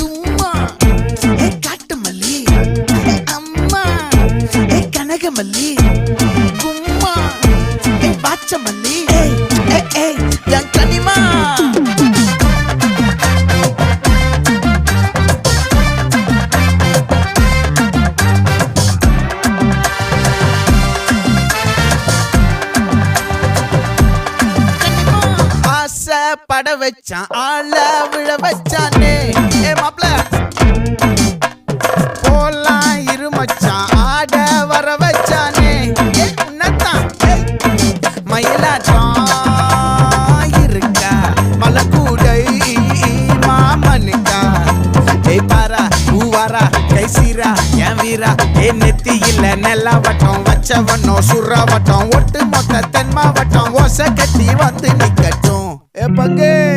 தும்மா ஏ காட்டு மல்லி அம்மா ஏ கனகமல்லி கும்மா ஏ பாச்ச மல்லி என் கனிமா பட வச்சான் ஆள விழ வச்சானே ஏ மாப்ள போலாம் இருமச்சான் ஆட வர வச்சானே ஏ உன்னத்தான் மயிலாட்டம் இருக்கா மலக்கூடை மாமனுக்கா ஏய் பாரா பூவாரா கைசீரா என் வீரா ஏ நெத்தி இல்ல நெல்லா வட்டம் வச்சவனோ சுறா வட்டம் ஒட்டு மொத்த தென் மாவட்டம் ஓசை கட்டி வந்து நிக்கட்டும். É pra quê?